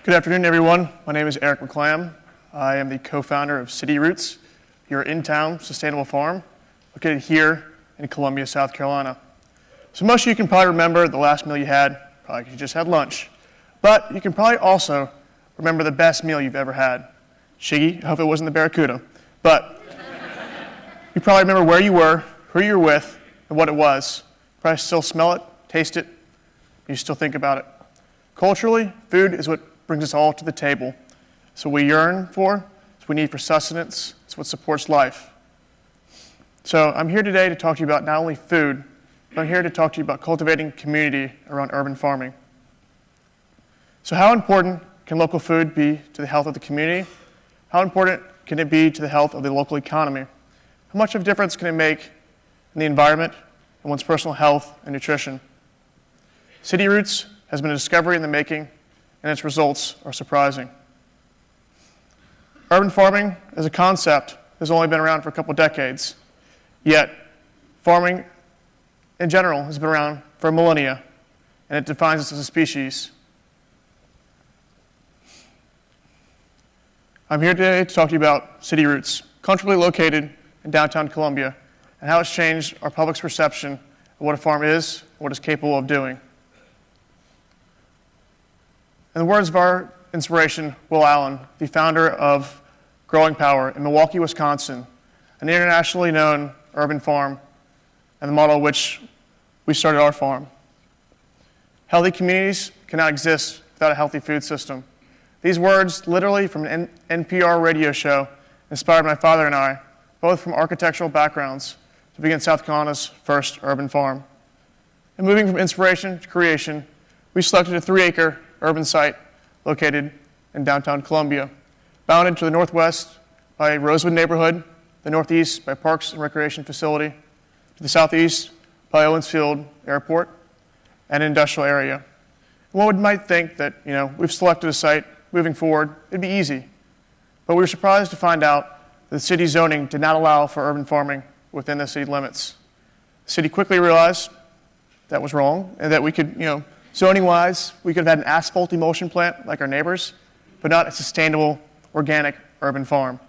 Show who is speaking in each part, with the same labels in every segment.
Speaker 1: Good afternoon, everyone. My name is McClam. I am the co-founder of City Roots, your in-town sustainable farm located here in Columbia, South Carolina. So most of you can probably remember the last meal you had, probably because you just had lunch. But you can probably also remember the best meal you've ever had. Shiggy, I hope it wasn't the Barracuda. But you probably remember where you were, who you were with, and what it was. Probably still smell it, taste it, you still think about it. Culturally, food is what brings us all to the table. It's what we yearn for, it's what we need for sustenance, it's what supports life. So I'm here today to talk to you about not only food, but I'm here to talk to you about cultivating community around urban farming. So how important can local food be to the health of the community? How important can it be to the health of the local economy? How much of a difference can it make in the environment and one's personal health and nutrition? City Roots has been a discovery in the making, and its results are surprising. Urban farming as a concept has only been around for a couple decades, yet farming in general has been around for millennia, and it defines us as a species. I'm here today to talk to you about City Roots, comfortably located in downtown Columbia, and how it's changed our public's perception of what a farm is and what it's capable of doing. In the words of our inspiration, Will Allen, the founder of Growing Power in Milwaukee, Wisconsin, an internationally known urban farm, and the model of which we started our farm. Healthy communities cannot exist without a healthy food system. These words, literally from an NPR radio show, inspired my father and I, both from architectural backgrounds, to begin South Carolina's first urban farm. And moving from inspiration to creation, we selected a 3-acre urban site located in downtown Columbia, bounded to the northwest by Rosewood neighborhood, the northeast by Parks and Recreation Facility, to the southeast by Owens Field Airport, and an industrial area. And one might think that, we've selected a site, moving forward, it'd be easy. But we were surprised to find out that the city zoning did not allow for urban farming within the city limits. The city quickly realized that was wrong, and that we could, zoning-wise, we could have had an asphalt emulsion plant like our neighbors, but not a sustainable, organic urban farm.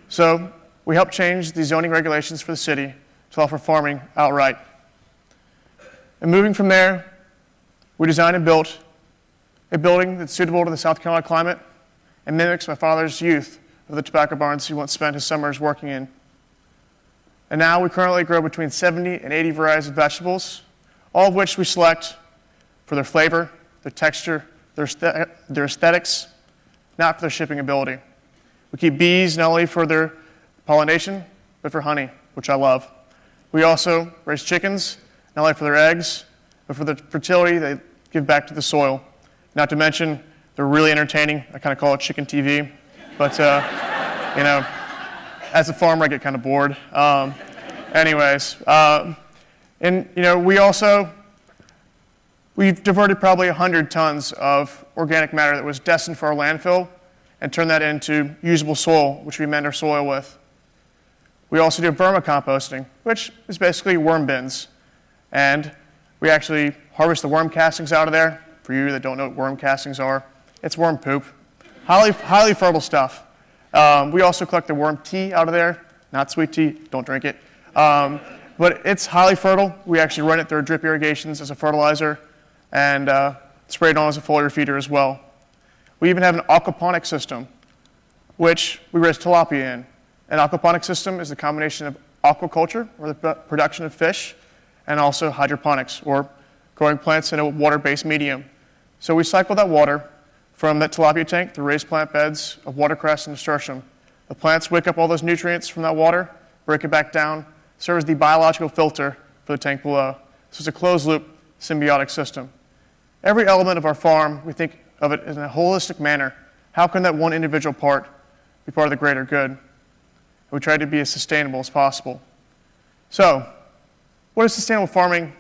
Speaker 1: So we helped change the zoning regulations for the city to allow for farming outright. And moving from there, we designed and built a building that's suitable to the South Carolina climate and mimics my father's youth of the tobacco barns he once spent his summers working in. And now we currently grow between 70 and 80 varieties of vegetables, all of which we select for their flavor, their texture, their aesthetics, not for their shipping ability. We keep bees not only for their pollination, but for honey, which I love. We also raise chickens, not only for their eggs, but for the fertility they give back to the soil. Not to mention, they're really entertaining. I kind of call it chicken TV. But, as a farmer, I get kind of bored. We've diverted probably 100 tons of organic matter that was destined for our landfill and turned that into usable soil, which we amend our soil with. We also do Burma Composting, which is basically worm bins. And we actually harvest the worm castings out of there. For you that don't know what worm castings are, it's worm poop. Highly fertile stuff. We also collect the worm tea out of there. Not sweet tea, don't drink it. But it's highly fertile. We actually run it through drip irrigations as a fertilizer and spray it on as a foliar feeder as well. We even have an aquaponic system, which we raise tilapia in. An aquaponic system is a combination of aquaculture, or the production of fish, and also hydroponics, or growing plants in a water-based medium. So we cycle that water from that tilapia tank through raised plant beds of watercress and nasturtium. The plants wake up all those nutrients from that water, break it back down, serve as the biological filter for the tank below. So it's a closed-loop symbiotic system. Every element of our farm, we think of it in a holistic manner. How can that one individual part be part of the greater good? And we try to be as sustainable as possible. So, what is sustainable farming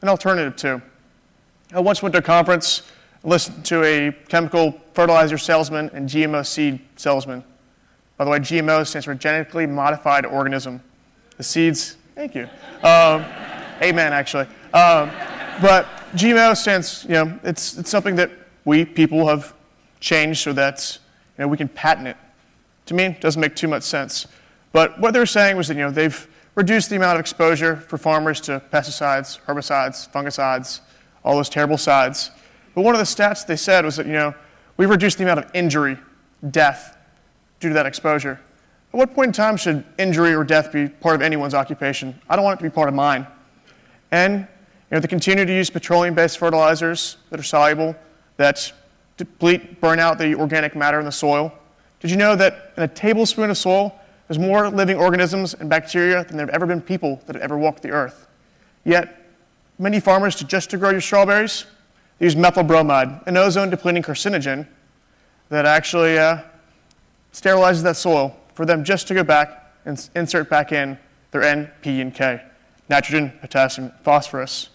Speaker 1: an alternative to? I once went to a conference and listened to a chemical fertilizer salesman and GMO seed salesman. By the way, GMO stands for genetically modified organism. The seeds, thank you. Amen, actually. But GMO stands, it's something that we people have changed so that we can patent it. To me, it doesn't make too much sense. But what they were saying was that they've reduced the amount of exposure for farmers to pesticides, herbicides, fungicides, all those terrible sides. But one of the stats they said was that we've reduced the amount of injury, death, due to that exposure. At what point in time should injury or death be part of anyone's occupation? I don't want it to be part of mine. And they continue to use petroleum-based fertilizers that are soluble, that deplete, burn out the organic matter in the soil. Did you know that in a tablespoon of soil, there's more living organisms and bacteria than there have ever been people that have ever walked the earth? Yet, many farmers, just to grow your strawberries, they use methyl bromide, an ozone-depleting carcinogen that actually sterilizes that soil for them just to go back and insert back in their N, P, and K, nitrogen, potassium, phosphorus.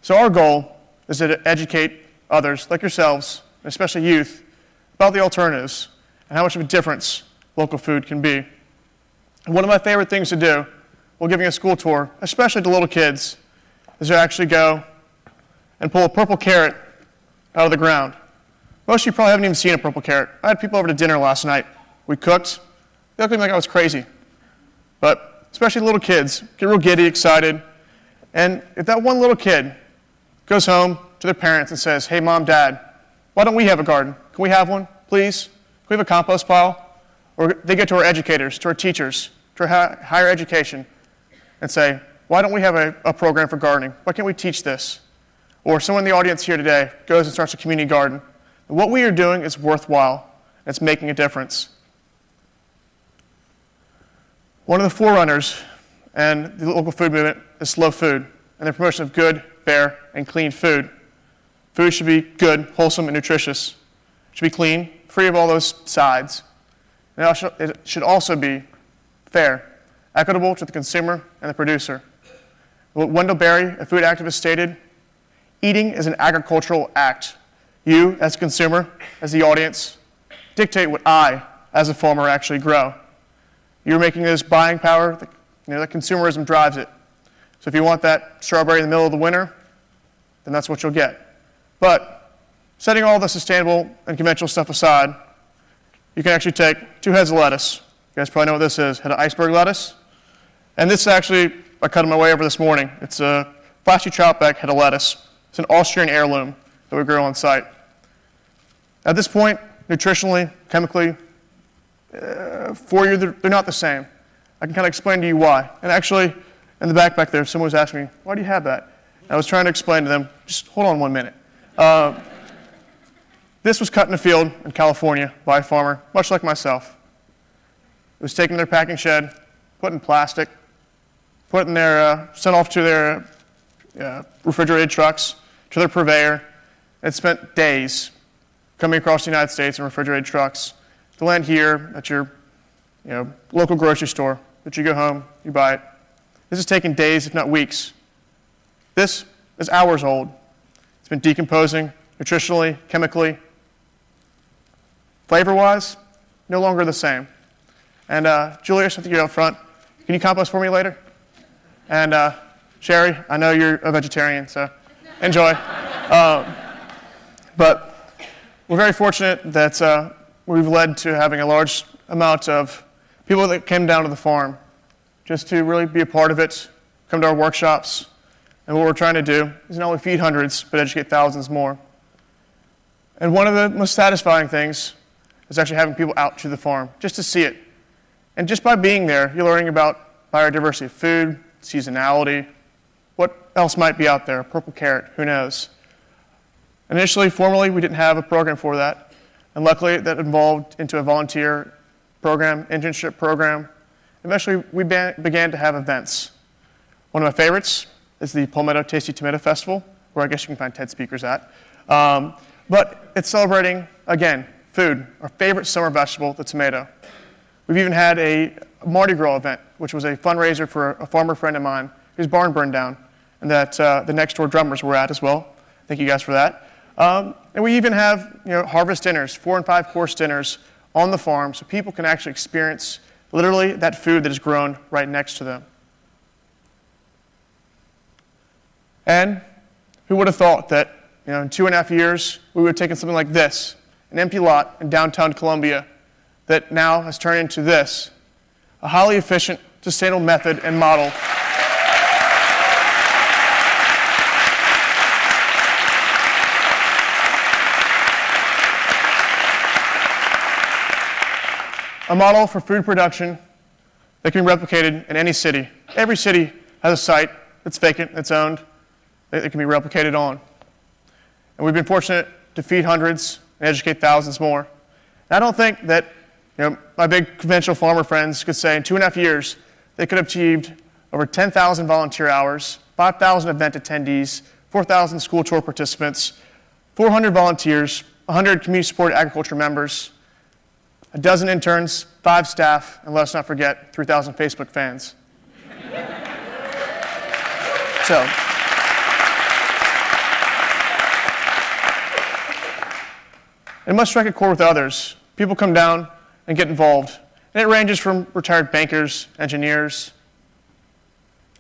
Speaker 1: So our goal is to educate others, like yourselves, and especially youth, about the alternatives and how much of a difference local food can be. And one of my favorite things to do while giving a school tour, especially to little kids, is to actually go and pull a purple carrot out of the ground. Most of you probably haven't even seen a purple carrot. I had people over to dinner last night. We cooked. They looked at me like I was crazy. But especially little kids get real giddy, excited. And if that one little kid goes home to their parents and says, "Hey, Mom, Dad, why don't we have a garden? Can we have one, please? Can we have a compost pile?" Or they get to our educators, to our teachers, to our higher education, and say, "Why don't we have a program for gardening? Why can't we teach this?" Or someone in the audience here today goes and starts a community garden. And what we are doing is worthwhile. It's making a difference. One of the forerunners and the local food movement is slow food and the promotion of good, fair, and clean food. Food should be good, wholesome, and nutritious. It should be clean, free of all those sides. And it should also be fair, equitable to the consumer and the producer. What Wendell Berry, a food activist, stated, "Eating is an agricultural act. You, as a consumer, as the audience, dictate what I, as a farmer, actually grow. You're making this buying power, that consumerism drives it. So if you want that strawberry in the middle of the winter, then that's what you'll get. But setting all the sustainable and conventional stuff aside, you can actually take 2 heads of lettuce. You guys probably know what this is, head of iceberg lettuce. And this actually, I cut on my way over this morning. It's a flashy troutback head of lettuce. It's an Austrian heirloom that we grow on site. At this point, nutritionally, chemically, for you, they're not the same. I can kind of explain to you why. And actually, in the back there, someone was asking me, "Why do you have that?" And I was trying to explain to them, just hold on 1 minute. This was cut in a field in California by a farmer, much like myself. It was taken to their packing shed, put in plastic, put in their, sent off to their refrigerated trucks, to their purveyor, and spent days coming across the United States in refrigerated trucks to land here at your local grocery store, that you go home, you buy it. This is taking days, if not weeks. This is hours old. It's been decomposing nutritionally, chemically. Flavor-wise, no longer the same. And Julius, I think you're up front. Can you compost for me later? And Sherry, I know you're a vegetarian, so enjoy. But we're very fortunate that we've led to having a large amount of people that came down to the farm just to really be a part of it, come to our workshops. And what we're trying to do is not only feed hundreds, but educate thousands more. And one of the most satisfying things is actually having people out to the farm, just to see it. And just by being there, you're learning about biodiversity of food, seasonality, what else might be out there, purple carrot, who knows. Initially, formally, we didn't have a program for that. And luckily, that evolved into a volunteer program, internship program. Eventually, we began to have events. One of my favorites is the Palmetto Tasty Tomato Festival, where I guess you can find TED speakers at. But it's celebrating, again, food, our favorite summer vegetable, the tomato. We've even had a Mardi Gras event, which was a fundraiser for a farmer friend of mine whose barn burned down, and that the next door drummers were at as well. Thank you guys for that. And we even have harvest dinners, 4- and 5-course dinners on the farm, so people can actually experience literally that food that is grown right next to them. And who would have thought that in 2.5 years we would have taken something like this an empty lot in downtown Columbia that now has turned into this, a highly efficient, sustainable method and model a model for food production that can be replicated in any city. Every city has a site that's vacant, that's owned, that it can be replicated on. And we've been fortunate to feed hundreds and educate thousands more. And I don't think that my big conventional farmer friends could say in 2.5 years they could have achieved over 10,000 volunteer hours, 5,000 event attendees, 4,000 school tour participants, 400 volunteers, 100 community-supported agriculture members, a dozen interns, 5 staff, and let's not forget 3,000 Facebook fans. So, it must strike a chord with others. People come down and get involved. And it ranges from retired bankers, engineers,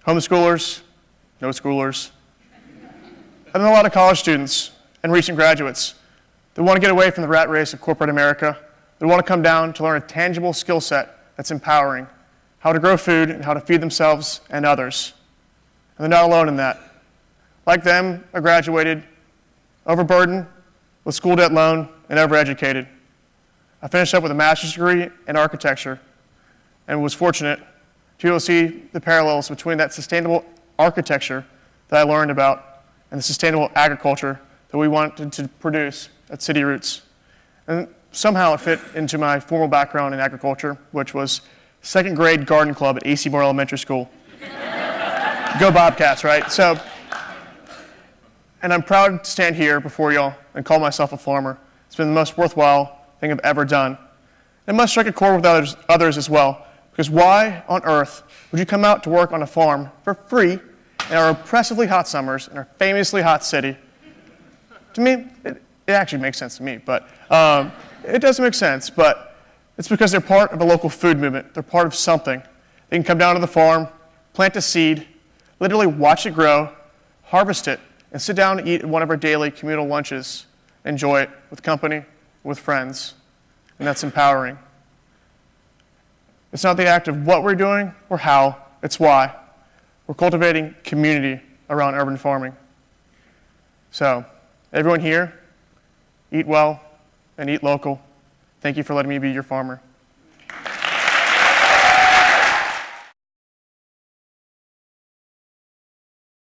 Speaker 1: homeschoolers, no schoolers, and then a lot of college students and recent graduates that want to get away from the rat race of corporate America. They want to come down to learn a tangible skill set that's empowering, how to grow food and how to feed themselves and others. And they're not alone in that. Like them, I graduated overburdened, with school debt loan, and overeducated. I finished up with a master's degree in architecture and was fortunate to be able to see the parallels between that sustainable architecture that I learned about and the sustainable agriculture that we wanted to produce at City Roots. And somehow it fit into my formal background in agriculture, which was 2nd grade garden club at A.C. Moore Elementary School. Go Bobcats, right? So, and I'm proud to stand here before y'all and call myself a farmer. It's been the most worthwhile thing I've ever done. It must strike a chord with others as well, because why on earth would you come out to work on a farm for free in our oppressively hot summers in our famously hot city? To me, it actually makes sense to me, but it doesn't make sense, but it's because they're part of a local food movement. They're part of something. They can come down to the farm, plant a seed, literally watch it grow, harvest it, and sit down and eat at one of our daily communal lunches, enjoy it with company, with friends, and that's empowering. It's not the act of what we're doing or how, it's why. We're cultivating community around urban farming. So, everyone here, eat well and eat local. Thank you for letting me be your farmer.